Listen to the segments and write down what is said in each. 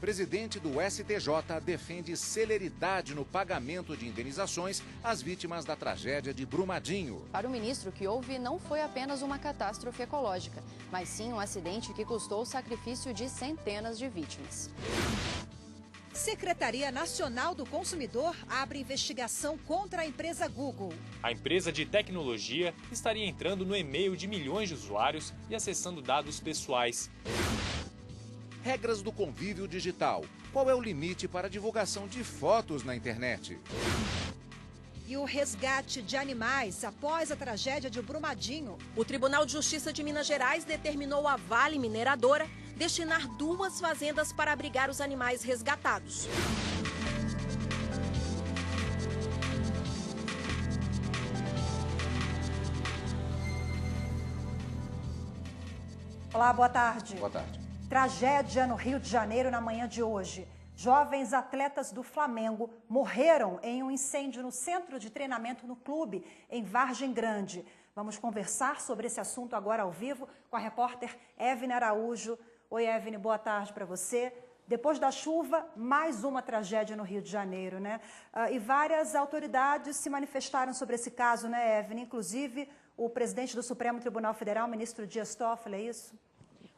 Presidente do STJ defende celeridade no pagamento de indenizações às vítimas da tragédia de Brumadinho. Para o ministro, o que houve não foi apenas uma catástrofe ecológica, mas sim um acidente que custou o sacrifício de centenas de vítimas. Secretaria Nacional do Consumidor abre investigação contra a empresa Google. A empresa de tecnologia estaria entrando no e-mail de milhões de usuários e acessando dados pessoais. Regras do convívio digital. Qual é o limite para a divulgação de fotos na internet? E o resgate de animais após a tragédia de Brumadinho. O Tribunal de Justiça de Minas Gerais determinou a Vale Mineradora destinar 2 fazendas para abrigar os animais resgatados. Olá, boa tarde. Boa tarde. Tragédia no Rio de Janeiro na manhã de hoje. Jovens atletas do Flamengo morreram em um incêndio no centro de treinamento no clube, em Vargem Grande. Vamos conversar sobre esse assunto agora ao vivo com a repórter Évine Araújo. Oi, Évine, boa tarde para você. Depois da chuva, mais uma tragédia no Rio de Janeiro, né? E várias autoridades se manifestaram sobre esse caso, né, Évine? Inclusive o presidente do Supremo Tribunal Federal, ministro Dias Toffoli, é isso?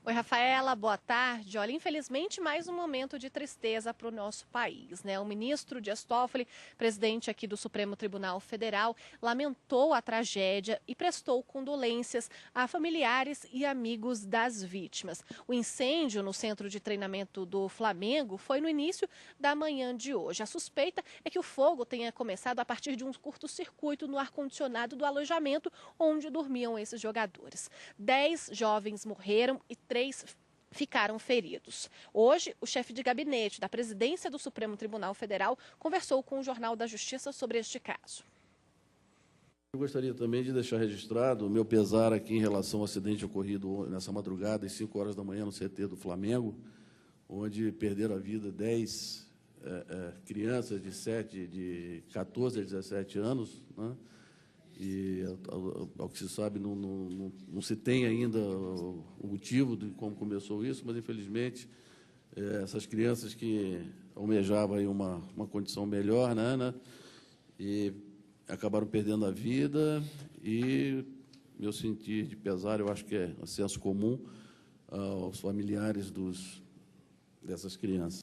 Oi, Rafaela, boa tarde. Olha, infelizmente, mais um momento de tristeza para o nosso país, né? O ministro Dias Toffoli, presidente aqui do Supremo Tribunal Federal, lamentou a tragédia e prestou condolências a familiares e amigos das vítimas. O incêndio no centro de treinamento do Flamengo foi no início da manhã de hoje. A suspeita é que o fogo tenha começado a partir de um curto-circuito no ar-condicionado do alojamento onde dormiam esses jogadores. 10 jovens morreram e 3 ficaram feridos. Hoje, o chefe de gabinete da presidência do Supremo Tribunal Federal conversou com o Jornal da Justiça sobre este caso. Eu gostaria também de deixar registrado o meu pesar aqui em relação ao acidente ocorrido nessa madrugada, às 5 horas da manhã, no CT do Flamengo, onde perderam a vida 10 crianças de 14 a 17 anos, né? E, ao que se sabe, não se tem ainda o motivo de como começou isso, mas, infelizmente, essas crianças que almejavam aí uma condição melhor, né, e acabaram perdendo a vida, e meu sentir de pesar, eu acho que é um senso comum aos familiares dessas crianças.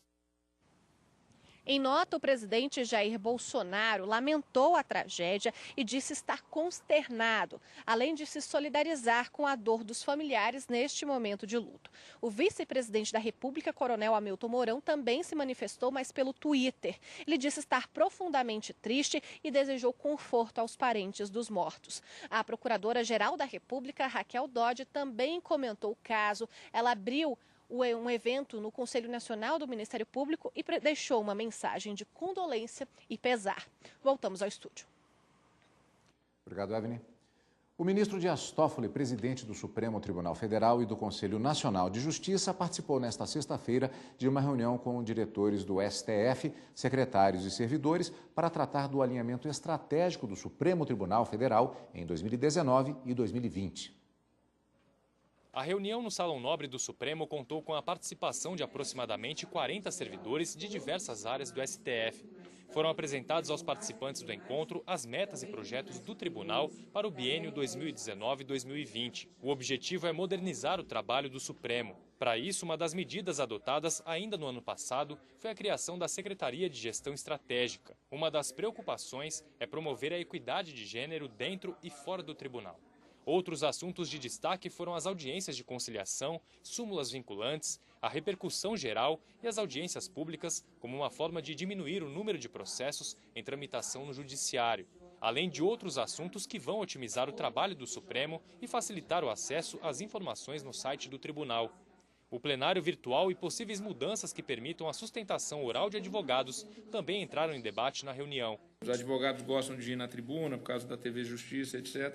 Em nota, o presidente Jair Bolsonaro lamentou a tragédia e disse estar consternado, além de se solidarizar com a dor dos familiares neste momento de luto. O vice-presidente da República, Coronel Hamilton Mourão, também se manifestou, mas pelo Twitter. Ele disse estar profundamente triste e desejou conforto aos parentes dos mortos. A Procuradora-Geral da República, Raquel Dodge, também comentou o caso. Ela abriu um evento no Conselho Nacional do Ministério Público e deixou uma mensagem de condolência e pesar. Voltamos ao estúdio. Obrigado, Évine. O ministro Dias Toffoli, presidente do Supremo Tribunal Federal e do Conselho Nacional de Justiça, participou nesta sexta-feira de uma reunião com diretores do STF, secretários e servidores para tratar do alinhamento estratégico do Supremo Tribunal Federal em 2019 e 2020. A reunião no Salão Nobre do Supremo contou com a participação de aproximadamente 40 servidores de diversas áreas do STF. Foram apresentados aos participantes do encontro as metas e projetos do tribunal para o biênio 2019-2020. O objetivo é modernizar o trabalho do Supremo. Para isso, uma das medidas adotadas ainda no ano passado foi a criação da Secretaria de Gestão Estratégica. Uma das preocupações é promover a equidade de gênero dentro e fora do tribunal. Outros assuntos de destaque foram as audiências de conciliação, súmulas vinculantes, a repercussão geral e as audiências públicas como uma forma de diminuir o número de processos em tramitação no judiciário, além de outros assuntos que vão otimizar o trabalho do Supremo e facilitar o acesso às informações no site do tribunal. O plenário virtual e possíveis mudanças que permitam a sustentação oral de advogados também entraram em debate na reunião. Os advogados gostam de ir na tribuna por causa da TV Justiça, etc.,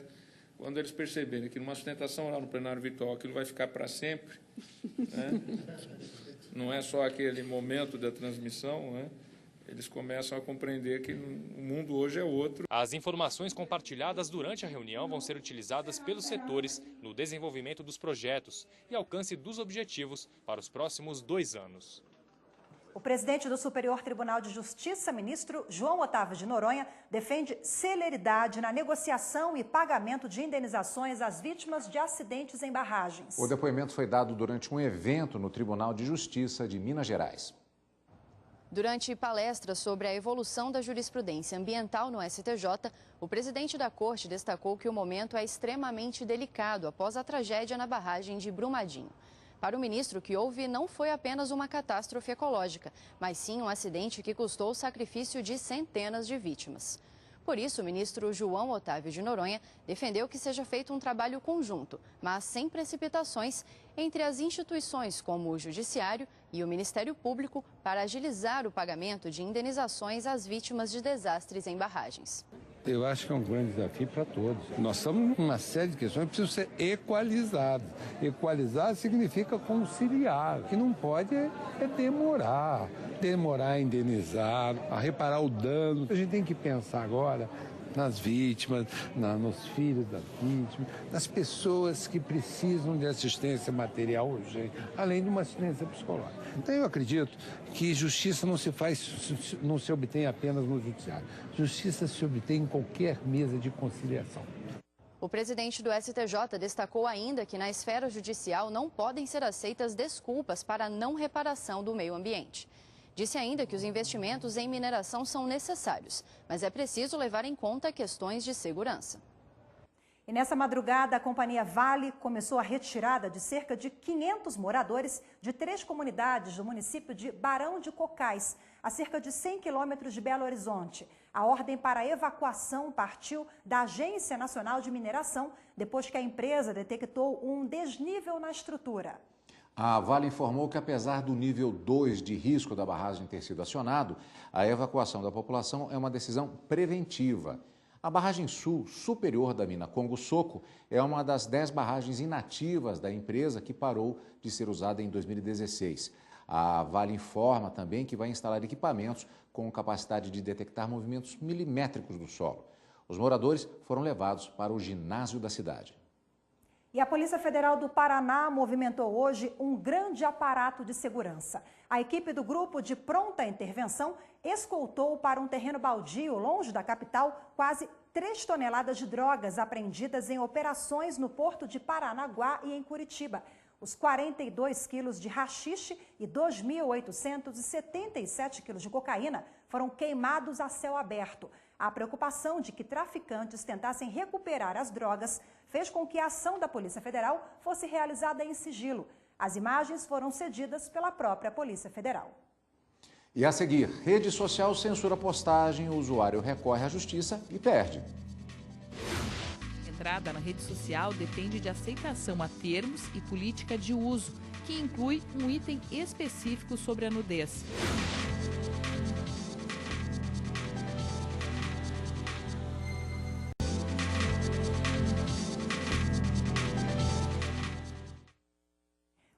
quando eles perceberem que numa sustentação lá no plenário virtual aquilo vai ficar para sempre, né? Não é só aquele momento da transmissão, né? Eles começam a compreender que o mundo hoje é outro. As informações compartilhadas durante a reunião vão ser utilizadas pelos setores no desenvolvimento dos projetos e alcance dos objetivos para os próximos 2 anos. O presidente do Superior Tribunal de Justiça, ministro João Otávio de Noronha, defende celeridade na negociação e pagamento de indenizações às vítimas de acidentes em barragens. O depoimento foi dado durante um evento no Tribunal de Justiça de Minas Gerais. Durante palestra sobre a evolução da jurisprudência ambiental no STJ, o presidente da Corte destacou que o momento é extremamente delicado após a tragédia na barragem de Brumadinho. Para o ministro, o que houve não foi apenas uma catástrofe ecológica, mas sim um acidente que custou o sacrifício de centenas de vítimas. Por isso, o ministro João Otávio de Noronha defendeu que seja feito um trabalho conjunto, mas sem precipitações, entre as instituições como o Judiciário e o Ministério Público para agilizar o pagamento de indenizações às vítimas de desastres em barragens. Eu acho que é um grande desafio para todos. Nós estamos numa série de questões que precisam ser equalizadas. Equalizar significa conciliar. O que não pode é demorar a indenizar, a reparar o dano. A gente tem que pensar agora nas vítimas, nos filhos das vítimas, nas pessoas que precisam de assistência material urgente, além de uma assistência psicológica. Então eu acredito que justiça não se obtém apenas no judiciário. Justiça se obtém em qualquer mesa de conciliação. O presidente do STJ destacou ainda que na esfera judicial não podem ser aceitas desculpas para a não reparação do meio ambiente. Disse ainda que os investimentos em mineração são necessários, mas é preciso levar em conta questões de segurança. E nessa madrugada, a companhia Vale começou a retirada de cerca de 500 moradores de 3 comunidades do município de Barão de Cocais, a cerca de 100 quilômetros de Belo Horizonte. A ordem para a evacuação partiu da Agência Nacional de Mineração, depois que a empresa detectou um desnível na estrutura. A Vale informou que, apesar do nível 2 de risco da barragem ter sido acionado, a evacuação da população é uma decisão preventiva. A barragem sul superior da mina Congo Soco é uma das 10 barragens inativas da empresa que parou de ser usada em 2016. A Vale informa também que vai instalar equipamentos com capacidade de detectar movimentos milimétricos do solo. Os moradores foram levados para o ginásio da cidade. E a Polícia Federal do Paraná movimentou hoje um grande aparato de segurança. A equipe do Grupo de Pronta Intervenção escoltou para um terreno baldio, longe da capital, quase 3 toneladas de drogas apreendidas em operações no porto de Paranaguá e em Curitiba. Os 42 quilos de haxixe e 2.877 quilos de cocaína foram queimados a céu aberto. A preocupação de que traficantes tentassem recuperar as drogas fez com que a ação da Polícia Federal fosse realizada em sigilo. As imagens foram cedidas pela própria Polícia Federal. E a seguir, rede social censura postagem, o usuário recorre à justiça e perde. A entrada na rede social depende de aceitação a termos e política de uso, que inclui um item específico sobre a nudez.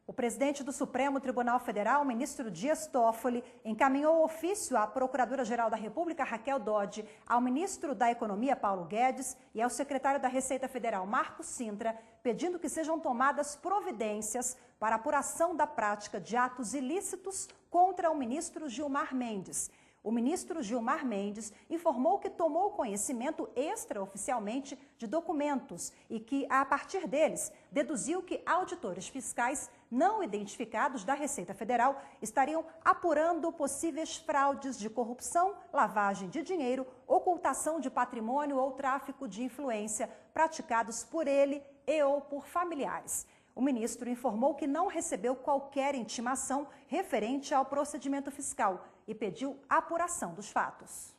O presidente do Supremo Tribunal Federal, ministro Dias Toffoli, encaminhou ofício à Procuradora-Geral da República, Raquel Dodge, ao ministro da Economia, Paulo Guedes, e ao secretário da Receita Federal, Marco Sintra, pedindo que sejam tomadas providências para a apuração da prática de atos ilícitos contra o ministro Gilmar Mendes. O ministro Gilmar Mendes informou que tomou conhecimento extraoficialmente de documentos e que, a partir deles, deduziu que auditores fiscais não identificados da Receita Federal estariam apurando possíveis fraudes de corrupção, lavagem de dinheiro, ocultação de patrimônio ou tráfico de influência praticados por ele e ou por familiares. O ministro informou que não recebeu qualquer intimação referente ao procedimento fiscal e pediu apuração dos fatos.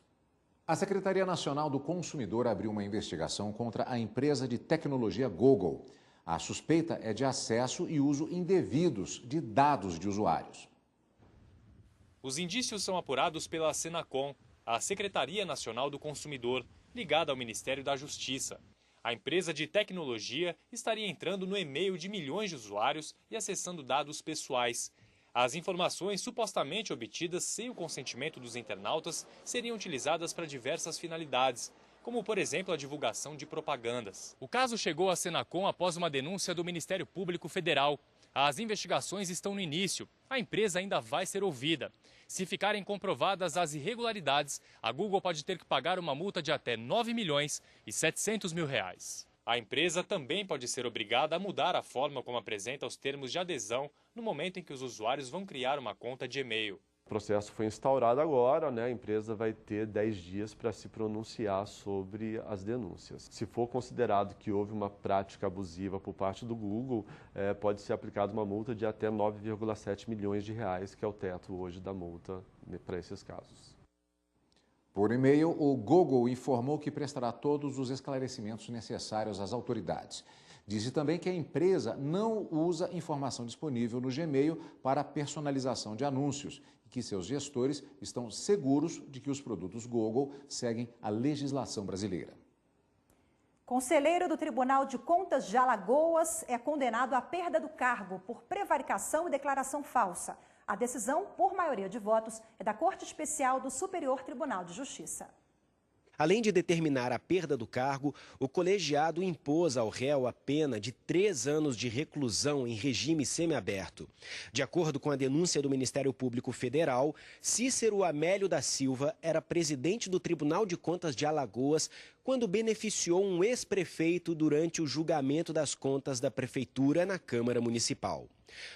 A Secretaria Nacional do Consumidor abriu uma investigação contra a empresa de tecnologia Google. A suspeita é de acesso e uso indevidos de dados de usuários. Os indícios são apurados pela Senacom, a Secretaria Nacional do Consumidor, ligada ao Ministério da Justiça. A empresa de tecnologia estaria entrando no e-mail de milhões de usuários e acessando dados pessoais. As informações supostamente obtidas sem o consentimento dos internautas seriam utilizadas para diversas finalidades, como, por exemplo, a divulgação de propagandas. O caso chegou à Senacom após uma denúncia do Ministério Público Federal. As investigações estão no início. A empresa ainda vai ser ouvida. Se ficarem comprovadas as irregularidades, a Google pode ter que pagar uma multa de até R$9.700.000. A empresa também pode ser obrigada a mudar a forma como apresenta os termos de adesão no momento em que os usuários vão criar uma conta de e-mail. O processo foi instaurado agora, né? A empresa vai ter 10 dias para se pronunciar sobre as denúncias. Se for considerado que houve uma prática abusiva por parte do Google, pode ser aplicada uma multa de até R$9,7 milhões, que é o teto hoje da multa para esses casos. Por e-mail, o Google informou que prestará todos os esclarecimentos necessários às autoridades. Disse também que a empresa não usa informação disponível no Gmail para personalização de anúncios e que seus gestores estão seguros de que os produtos Google seguem a legislação brasileira. Conselheiro do Tribunal de Contas de Alagoas é condenado à perda do cargo por prevaricação e declaração falsa. A decisão, por maioria de votos, é da Corte Especial do Superior Tribunal de Justiça. Além de determinar a perda do cargo, o colegiado impôs ao réu a pena de 3 anos de reclusão em regime semiaberto. De acordo com a denúncia do Ministério Público Federal, Cícero Amélio da Silva era presidente do Tribunal de Contas de Alagoas quando beneficiou um ex-prefeito durante o julgamento das contas da prefeitura na Câmara Municipal.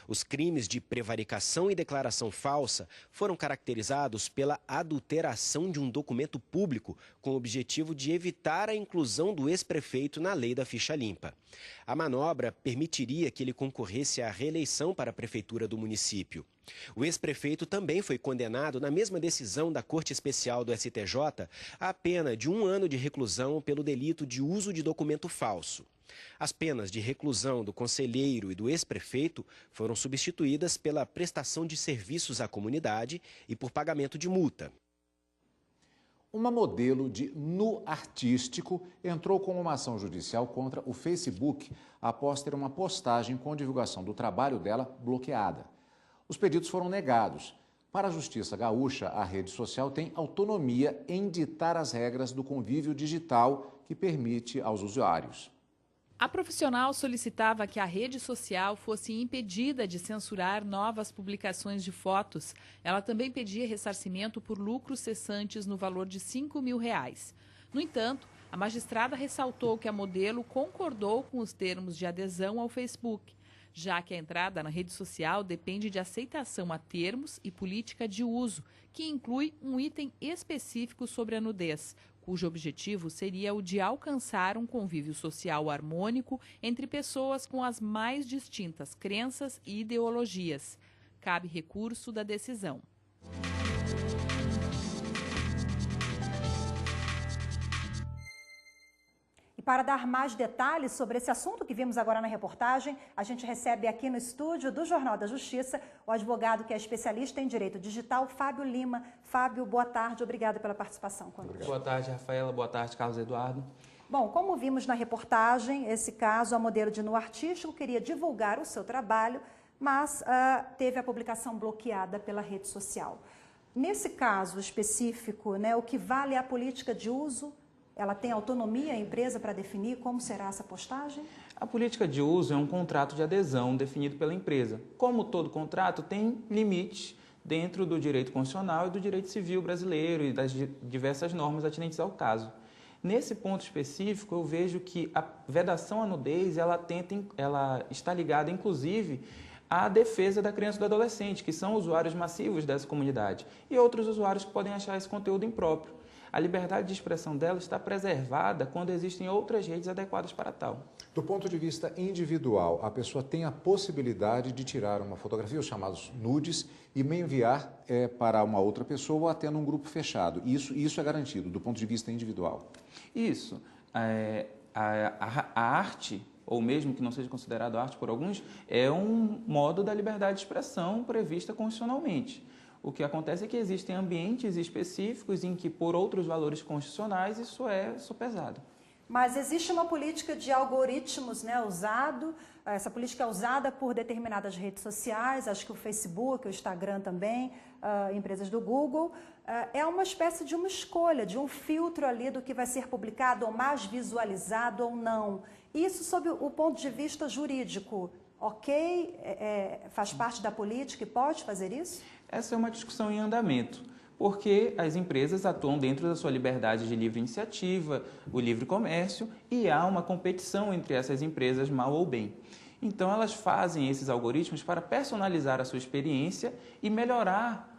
Os crimes de prevaricação e declaração falsa foram caracterizados pela adulteração de um documento público com o objetivo de evitar a inclusão do ex-prefeito na lei da ficha limpa. A manobra permitiria que ele concorresse à reeleição para a prefeitura do município. O ex-prefeito também foi condenado na mesma decisão da Corte Especial do STJ à pena de 1 ano de reclusão pelo delito de uso de documento falso. As penas de reclusão do conselheiro e do ex-prefeito foram substituídas pela prestação de serviços à comunidade e por pagamento de multa. Uma modelo de nu artístico entrou com uma ação judicial contra o Facebook após ter uma postagem com divulgação do trabalho dela bloqueada. Os pedidos foram negados. Para a Justiça Gaúcha, a rede social tem autonomia em ditar as regras do convívio digital que permite aos usuários. A profissional solicitava que a rede social fosse impedida de censurar novas publicações de fotos. Ela também pedia ressarcimento por lucros cessantes no valor de R$5.000. No entanto, a magistrada ressaltou que a modelo concordou com os termos de adesão ao Facebook, já que a entrada na rede social depende de aceitação a termos e política de uso, que inclui um item específico sobre a nudez, cujo objetivo seria o de alcançar um convívio social harmônico entre pessoas com as mais distintas crenças e ideologias. Cabe recurso da decisão. E para dar mais detalhes sobre esse assunto que vimos agora na reportagem, a gente recebe aqui no estúdio do Jornal da Justiça o advogado que é especialista em direito digital, Fábio Lima. Fábio, boa tarde, obrigada pela participação conosco. Boa tarde, Rafaela, boa tarde, Carlos Eduardo. Bom, como vimos na reportagem, esse caso, a modelo de nu artístico queria divulgar o seu trabalho, mas teve a publicação bloqueada pela rede social. Nesse caso específico, né, o que vale é a política de uso? Ela tem autonomia, a empresa, para definir como será essa postagem? A política de uso é um contrato de adesão definido pela empresa. Como todo contrato, tem limites dentro do direito constitucional e do direito civil brasileiro e das diversas normas atinentes ao caso. Nesse ponto específico, eu vejo que a vedação à nudez, ela está ligada, inclusive, à defesa da criança e do adolescente, que são usuários massivos dessa comunidade, e outros usuários que podem achar esse conteúdo impróprio. A liberdade de expressão dela está preservada quando existem outras redes adequadas para tal. Do ponto de vista individual, a pessoa tem a possibilidade de tirar uma fotografia, os chamados nudes, e me enviar para uma outra pessoa ou até num grupo fechado. Isso é garantido, do ponto de vista individual. Isso. A arte, ou mesmo que não seja considerado arte por alguns, é um modo da liberdade de expressão prevista constitucionalmente. O que acontece é que existem ambientes específicos em que, por outros valores constitucionais, isso é sopesado. Mas existe uma política de algoritmos, né, essa política é usada por determinadas redes sociais, acho que o Facebook, o Instagram também, empresas do Google, é uma espécie de uma escolha, de um filtro ali do que vai ser publicado ou mais visualizado ou não. Isso sob o ponto de vista jurídico, ok? Faz parte da política e pode fazer isso? Essa é uma discussão em andamento, porque as empresas atuam dentro da sua liberdade de livre iniciativa, o livre comércio, e há uma competição entre essas empresas, mal ou bem. Então, elas fazem esses algoritmos para personalizar a sua experiência e melhorar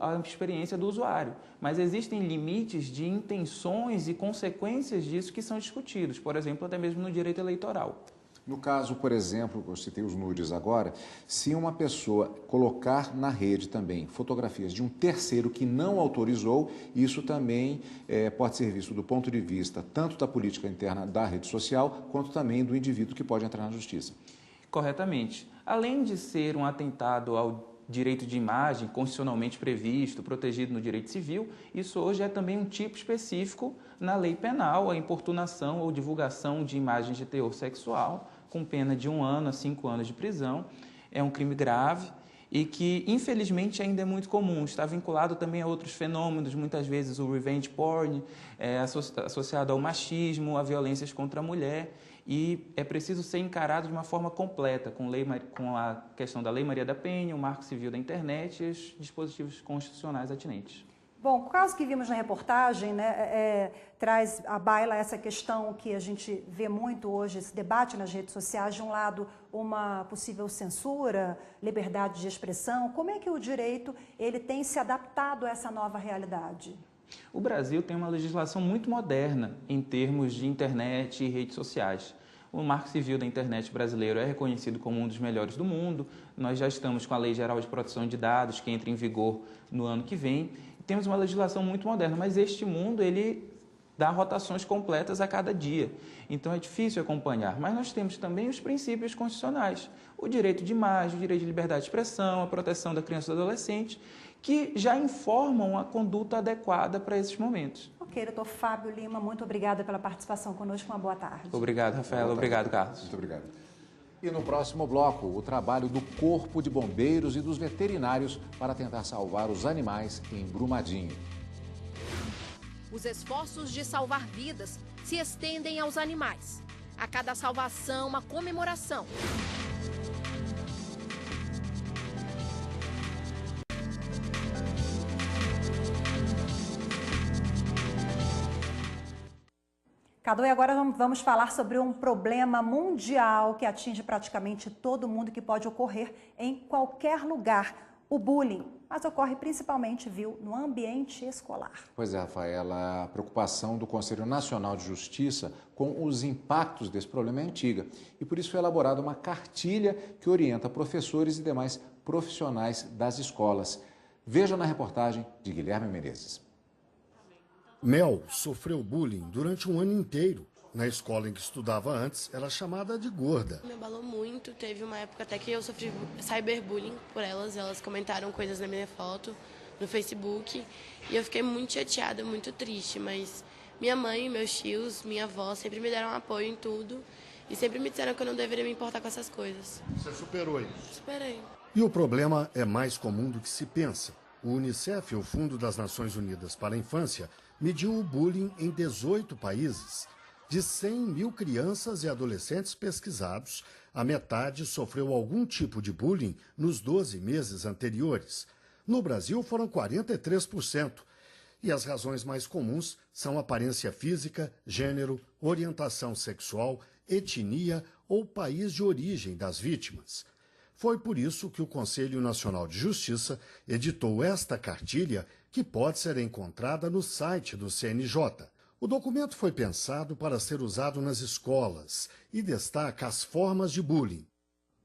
a experiência do usuário. Mas existem limites de intenções e consequências disso que são discutidos, por exemplo, até mesmo no direito eleitoral. No caso, por exemplo, eu citei os nudes agora, se uma pessoa colocar na rede também fotografias de um terceiro que não autorizou, isso também pode ser visto do ponto de vista tanto da política interna da rede social, quanto também do indivíduo que pode entrar na justiça. Corretamente. Além de ser um atentado ao direito de imagem constitucionalmente previsto, protegido no direito civil, isso hoje é também um tipo específico na lei penal, a importunação ou divulgação de imagens de teor sexual, com pena de 1 ano a 5 anos de prisão. É um crime grave e que, infelizmente, ainda é muito comum. Está vinculado também a outros fenômenos, muitas vezes o revenge porn, associado ao machismo, a violências contra a mulher, e é preciso ser encarado de uma forma completa, com a questão da Lei Maria da Penha, o Marco Civil da Internet e os dispositivos constitucionais atinentes. Bom, o caso que vimos na reportagem, né, traz à baila essa questão que a gente vê muito hoje, esse debate nas redes sociais, de um lado uma possível censura, liberdade de expressão. Como é que o direito ele tem se adaptado a essa nova realidade? O Brasil tem uma legislação muito moderna em termos de internet e redes sociais. O Marco Civil da Internet brasileiro é reconhecido como um dos melhores do mundo. Nós já estamos com a Lei Geral de Proteção de Dados, que entra em vigor no ano que vem. Temos uma legislação muito moderna, mas este mundo ele dá rotações completas a cada dia. Então é difícil acompanhar. Mas nós temos também os princípios constitucionais. O direito de imagem, o direito de liberdade de expressão, a proteção da criança e do adolescente, que já informam a conduta adequada para esses momentos. Ok, doutor Fábio Lima, muito obrigada pela participação conosco. Uma boa tarde. Obrigado, Rafaela. Obrigado, Carlos. Muito obrigado. E no próximo bloco, o trabalho do Corpo de Bombeiros e dos veterinários para tentar salvar os animais em Brumadinho. Os esforços de salvar vidas se estendem aos animais. A cada salvação, uma comemoração. Cadu, e agora vamos falar sobre um problema mundial que atinge praticamente todo mundo, que pode ocorrer em qualquer lugar, o bullying. Mas ocorre principalmente, no ambiente escolar. Pois é, Rafaela, a preocupação do Conselho Nacional de Justiça com os impactos desse problema é antiga. E por isso foi elaborada uma cartilha que orienta professores e demais profissionais das escolas. Veja na reportagem de Guilherme Menezes. Mel sofreu bullying durante um ano inteiro. Na escola em que estudava antes, era chamada de gorda. Me abalou muito, teve uma época até que eu sofri cyberbullying por elas comentaram coisas na minha foto no Facebook e eu fiquei muito chateada, muito triste, mas minha mãe, meus tios, minha avó sempre me deram apoio em tudo e sempre me disseram que eu não deveria me importar com essas coisas. Você superou isso? Superei. E o problema é mais comum do que se pensa. O Unicef, o Fundo das Nações Unidas para a Infância, mediu o bullying em 18 países. De 100 mil crianças e adolescentes pesquisados, a metade sofreu algum tipo de bullying nos 12 meses anteriores. No Brasil, foram 43%. E as razões mais comuns são aparência física, gênero, orientação sexual, etnia ou país de origem das vítimas. Foi por isso que o Conselho Nacional de Justiça editou esta cartilha, que pode ser encontrada no site do CNJ. O documento foi pensado para ser usado nas escolas e destaca as formas de bullying.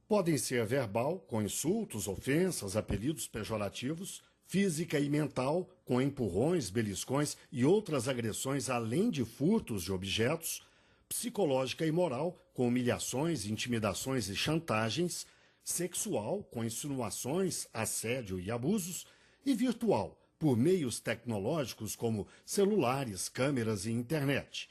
Podem ser verbal, com insultos, ofensas, apelidos pejorativos, física e mental, com empurrões, beliscões e outras agressões além de furtos de objetos, psicológica e moral, com humilhações, intimidações e chantagens, sexual, com insinuações, assédio e abusos, e virtual, por meios tecnológicos como celulares, câmeras e internet.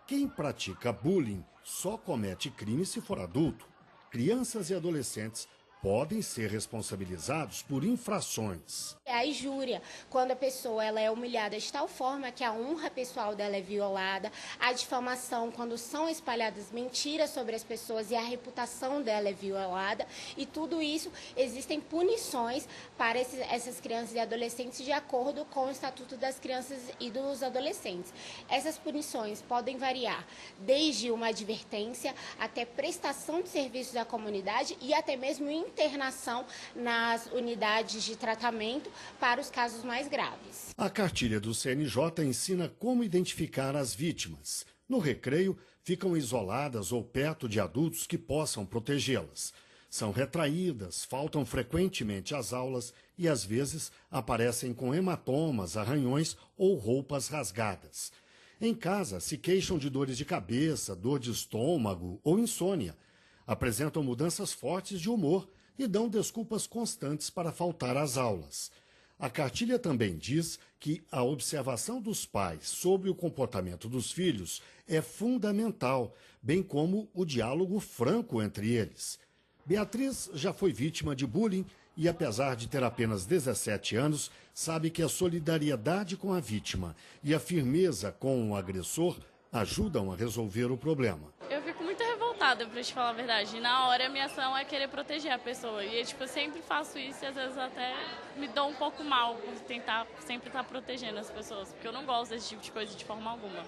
Quem pratica bullying só comete crime se for adulto. Crianças e adolescentes podem ser responsabilizados por infrações. A injúria, quando a pessoa ela é humilhada de tal forma que a honra pessoal dela é violada, a difamação, quando são espalhadas mentiras sobre as pessoas e a reputação dela é violada, e tudo isso, existem punições para essas crianças e adolescentes de acordo com o Estatuto das Crianças e dos Adolescentes. Essas punições podem variar desde uma advertência até prestação de serviços à comunidade e até mesmo internação nas unidades de tratamento para os casos mais graves. A cartilha do CNJ ensina como identificar as vítimas. No recreio, ficam isoladas ou perto de adultos que possam protegê-las. São retraídas, faltam frequentemente às aulas e, às vezes, aparecem com hematomas, arranhões ou roupas rasgadas. Em casa, se queixam de dores de cabeça, dor de estômago ou insônia. Apresentam mudanças fortes de humor e dão desculpas constantes para faltar às aulas. A cartilha também diz que a observação dos pais sobre o comportamento dos filhos é fundamental, bem como o diálogo franco entre eles. Beatriz já foi vítima de bullying e, apesar de ter apenas 17 anos, sabe que a solidariedade com a vítima e a firmeza com o agressor ajudam a resolver o problema. Eu fico muito revoltada, pra te falar a verdade. E na hora, a minha ação é querer proteger a pessoa. E, eu sempre faço isso e, às vezes, até me dou um pouco mal por tentar sempre estar protegendo as pessoas. Porque eu não gosto desse tipo de coisa de forma alguma.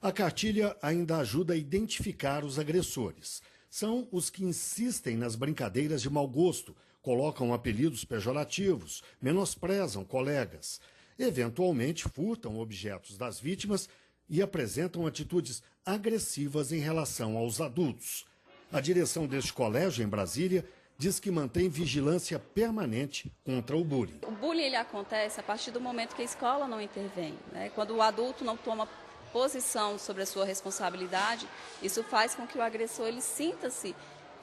A cartilha ainda ajuda a identificar os agressores. São os que insistem nas brincadeiras de mau gosto, colocam apelidos pejorativos, menosprezam colegas. Eventualmente, furtam objetos das vítimas e apresentam atitudes agressivas em relação aos adultos. A direção deste colégio, em Brasília, diz que mantém vigilância permanente contra o bullying. O bullying ele acontece a partir do momento que a escola não intervém, né? Quando o adulto não toma posição sobre a sua responsabilidade, isso faz com que o agressor ele sinta-se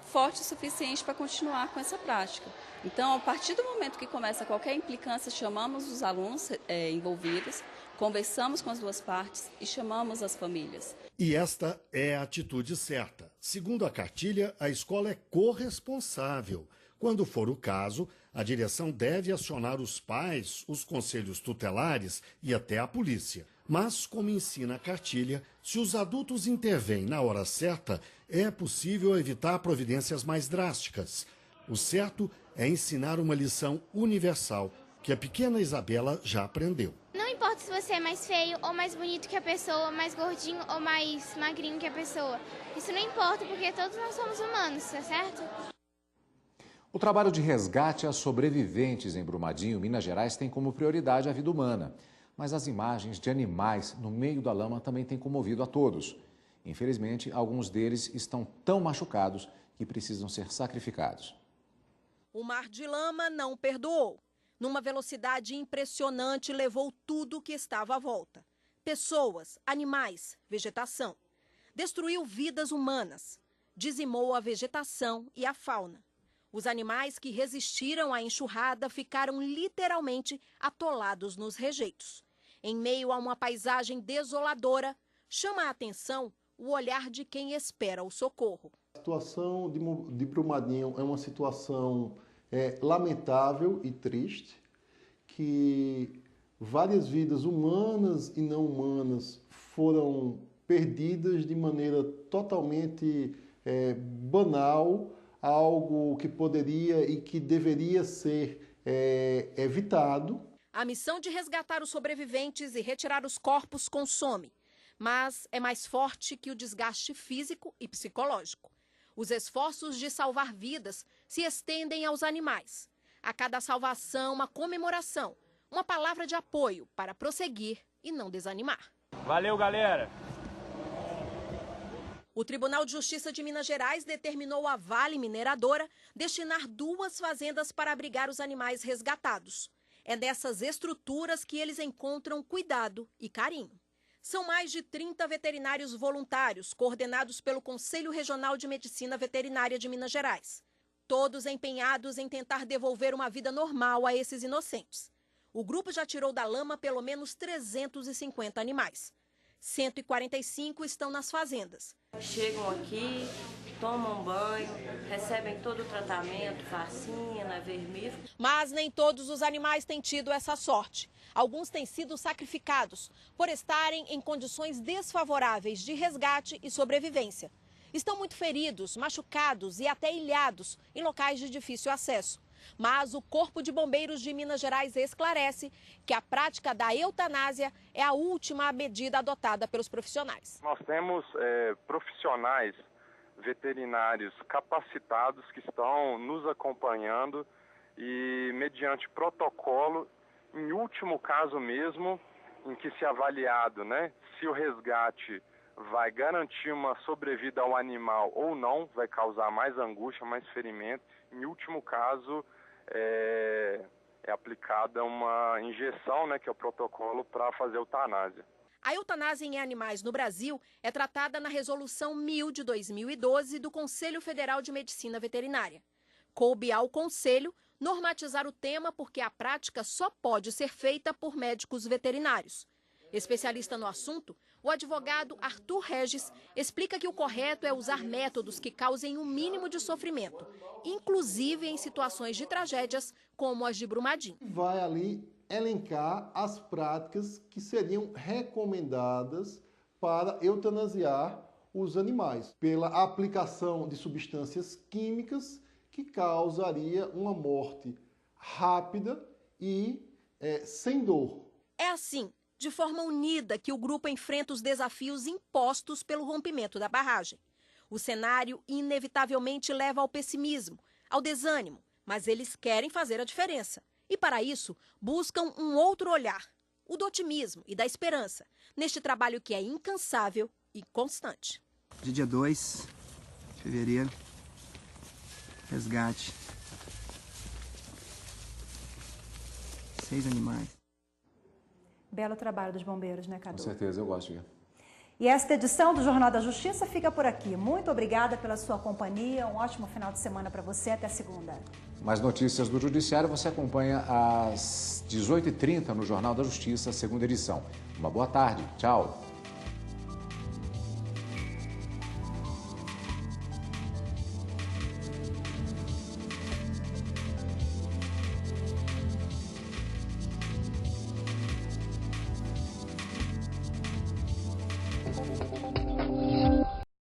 forte o suficiente para continuar com essa prática. Então, a partir do momento que começa qualquer implicância, chamamos os alunos envolvidos, conversamos com as duas partes e chamamos as famílias. E esta é a atitude certa. Segundo a cartilha, a escola é corresponsável. Quando for o caso, a direção deve acionar os pais, os conselhos tutelares e até a polícia. Mas, como ensina a cartilha, se os adultos intervêm na hora certa, é possível evitar providências mais drásticas. O certo é ensinar uma lição universal, que a pequena Isabela já aprendeu. Não importa se você é mais feio ou mais bonito que a pessoa, mais gordinho ou mais magrinho que a pessoa. Isso não importa, porque todos nós somos humanos, tá certo? O trabalho de resgate a sobreviventes em Brumadinho, Minas Gerais, tem como prioridade a vida humana. Mas as imagens de animais no meio da lama também têm comovido a todos. Infelizmente, alguns deles estão tão machucados que precisam ser sacrificados. O mar de lama não perdoou. Numa velocidade impressionante, levou tudo o que estava à volta. Pessoas, animais, vegetação. Destruiu vidas humanas. Dizimou a vegetação e a fauna. Os animais que resistiram à enxurrada ficaram literalmente atolados nos rejeitos. Em meio a uma paisagem desoladora, chama a atenção o olhar de quem espera o socorro. A situação de Brumadinho é uma situação lamentável e triste, que várias vidas humanas e não humanas foram perdidas de maneira totalmente banal, algo que poderia e que deveria ser evitado. A missão de resgatar os sobreviventes e retirar os corpos consome, mas é mais forte que o desgaste físico e psicológico. Os esforços de salvar vidas se estendem aos animais. A cada salvação, uma comemoração, uma palavra de apoio para prosseguir e não desanimar. Valeu, galera! O Tribunal de Justiça de Minas Gerais determinou a Vale Mineradora destinar 2 fazendas para abrigar os animais resgatados. É nessas estruturas que eles encontram cuidado e carinho. São mais de 30 veterinários voluntários, coordenados pelo Conselho Regional de Medicina Veterinária de Minas Gerais. Todos empenhados em tentar devolver uma vida normal a esses inocentes. O grupo já tirou da lama pelo menos 350 animais. 145 estão nas fazendas. Chegam aqui, tomam banho, recebem todo o tratamento, vacina, vermífugo. Mas nem todos os animais têm tido essa sorte. Alguns têm sido sacrificados por estarem em condições desfavoráveis de resgate e sobrevivência. Estão muito feridos, machucados e até ilhados em locais de difícil acesso. Mas o Corpo de Bombeiros de Minas Gerais esclarece que a prática da eutanásia é a última medida adotada pelos profissionais. Nós temos profissionais veterinários capacitados que estão nos acompanhando e, mediante protocolo, em último caso mesmo, em que se avaliado, se o resgate vai garantir uma sobrevida ao animal ou não, vai causar mais angústia, mais ferimento. Em último caso, é aplicada uma injeção, que é o protocolo para fazer eutanásia. A eutanásia em animais no Brasil é tratada na Resolução 1000 de 2012 do Conselho Federal de Medicina Veterinária. Coube ao Conselho normatizar o tema porque a prática só pode ser feita por médicos veterinários. Especialista no assunto, o advogado Arthur Regis explica que o correto é usar métodos que causem o mínimo de sofrimento, inclusive em situações de tragédias como as de Brumadinho. Vai ali elencar as práticas que seriam recomendadas para eutanasiar os animais, pela aplicação de substâncias químicas que causaria uma morte rápida e sem dor. É assim, de forma unida, que o grupo enfrenta os desafios impostos pelo rompimento da barragem. O cenário inevitavelmente leva ao pessimismo, ao desânimo, mas eles querem fazer a diferença. E para isso, buscam um outro olhar, o do otimismo e da esperança, neste trabalho que é incansável e constante. Dia 2 de fevereiro, resgate. 6 animais. Belo trabalho dos bombeiros, né, Cadu? Com certeza, eu gosto de. E esta edição do Jornal da Justiça fica por aqui. Muito obrigada pela sua companhia. Um ótimo final de semana para você. Até segunda. Mais notícias do Judiciário você acompanha às 18h30 no Jornal da Justiça, segunda edição. Uma boa tarde. Tchau.